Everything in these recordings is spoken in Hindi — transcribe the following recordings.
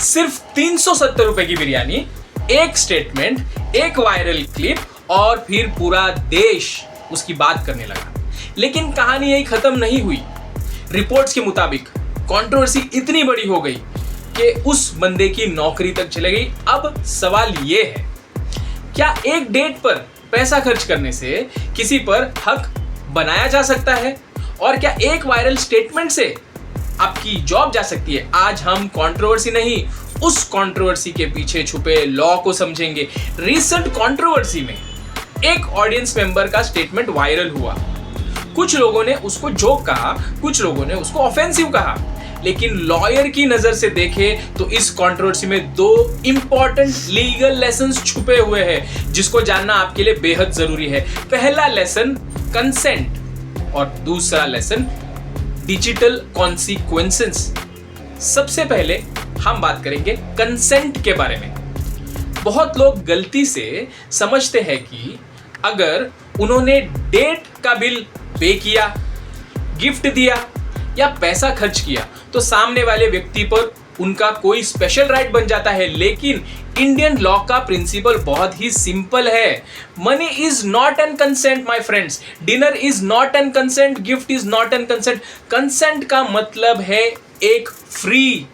सिर्फ 370 रुपए की बिरयानी, एक स्टेटमेंट, एक वायरल क्लिप और फिर पूरा देश उसकी बात करने लगा। लेकिन कहानी यही खत्म नहीं हुई। रिपोर्ट्स के मुताबिक कंट्रोवर्सी इतनी बड़ी हो गई कि उस बंदे की नौकरी तक चली गई। अब सवाल ये है, क्या एक डेट पर पैसा खर्च करने से किसी पर हक बनाया जा सकता है? और क्या एक वायरल स्टेटमेंट से आपकी जॉब जा सकती है? आज हम कंट्रोवर्सी नहीं, उस कंट्रोवर्सी के पीछे छुपे लॉ को समझेंगे। रिसेंट कंट्रोवर्सी में एक ऑडियंस मेंबर का स्टेटमेंट वायरल हुआ। कुछ लोगों ने उसको जोक कहा, कुछ लोगों ने उसको ऑफेंसिव कहा। लेकिन लॉयर की नजर से देखे तो इस कंट्रोवर्सी में दो इंपॉर्टेंट लीगल लेसन्स छुपे हुए हैं जिसको जानना आपके लिए बेहद जरूरी है। पहला लेसन कंसेंट और दूसरा लेसन डिजिटल कॉन्सिक्वेंसेस। सबसे पहले हम बात करेंगे कंसेंट के बारे में। बहुत लोग गलती से समझते हैं कि अगर उन्होंने डेट का बिल पे किया, गिफ्ट दिया या पैसा खर्च किया तो सामने वाले व्यक्ति पर उनका कोई स्पेशल राइट बन जाता है। लेकिन इंडियन लॉ का प्रिंसिपल बहुत ही सिंपल है। Money is not an consent my friends, dinner is not an consent, gift is not an consent. Consent का मतलब है एक फ्री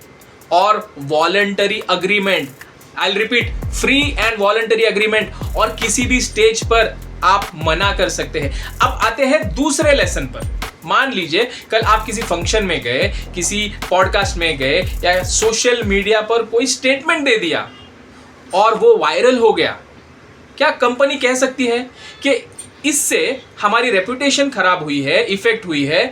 और voluntary agreement. I repeat, free and voluntary agreement. और किसी भी स्टेज पर आप मना कर सकते हैं। अब आते हैं दूसरे लेसन पर। मान लीजिए कल आप किसी फंक्शन में गए, किसी पॉडकास्ट में गए या सोशल मीडिया पर कोई स्टेटमेंट दे दिया और वो वायरल हो गया। क्या कंपनी कह सकती है कि इससे हमारी रेपुटेशन खराब हुई है, इफेक्ट हुई है?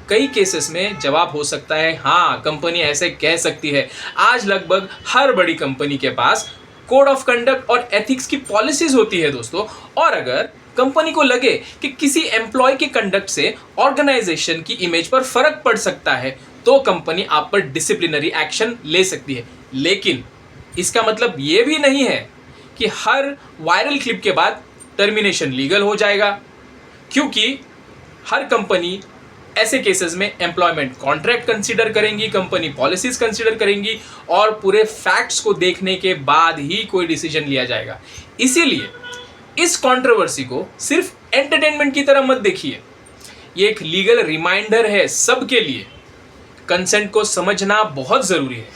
कई केसेस में जवाब हो सकता है हाँ, कंपनी ऐसे कह सकती है। आज लगभग हर बड़ी कंपनी के पास कोड ऑफ कंडक्ट और एथिक्स की पॉलिसीज होती है दोस्तों। और अगर कंपनी को लगे कि किसी एम्प्लॉय के कंडक्ट से ऑर्गेनाइजेशन की इमेज पर फर्क पड़ सकता है तो कंपनी आप पर डिसिप्लिनरी एक्शन ले सकती है। लेकिन इसका मतलब ये भी नहीं है कि हर वायरल क्लिप के बाद टर्मिनेशन लीगल हो जाएगा, क्योंकि हर कंपनी ऐसे केसेस में एम्प्लॉयमेंट कॉन्ट्रैक्ट कंसीडर करेंगी, कंपनी पॉलिसीज कंसीडर करेंगी और पूरे फैक्ट्स को देखने के बाद ही कोई डिसीजन लिया जाएगा। इसीलिए इस कंट्रोवर्सी को सिर्फ एंटरटेनमेंट की तरह मत देखिए, ये एक लीगल रिमाइंडर है सबके लिए। कंसेंट को समझना बहुत ज़रूरी है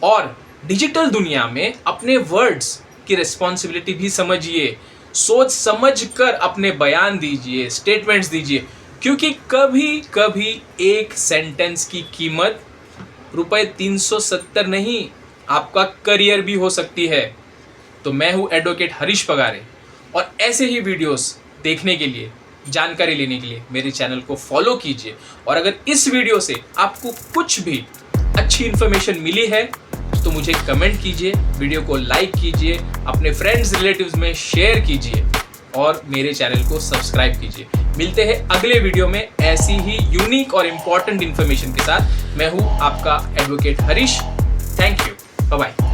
और डिजिटल दुनिया में अपने वर्ड्स की रिस्पॉन्सिबिलिटी भी समझिए। सोच समझ कर अपने बयान दीजिए, स्टेटमेंट्स दीजिए, क्योंकि कभी कभी एक सेंटेंस की कीमत ₹370 नहीं, आपका करियर भी हो सकती है। तो मैं हूँ एडवोकेट हरीश पगारे और ऐसे ही वीडियोस देखने के लिए, जानकारी लेने के लिए मेरे चैनल को फॉलो कीजिए। और अगर इस वीडियो से आपको कुछ भी अच्छी इन्फॉर्मेशन मिली है तो मुझे कमेंट कीजिए, वीडियो को लाइक कीजिए, अपने फ्रेंड्स रिलेटिव्स में शेयर कीजिए और मेरे चैनल को सब्सक्राइब कीजिए। मिलते हैं अगले वीडियो में ऐसी ही यूनिक और इम्पॉर्टेंट इन्फॉर्मेशन के साथ। मैं हूँ आपका advocate Harish. Thank you, bye bye.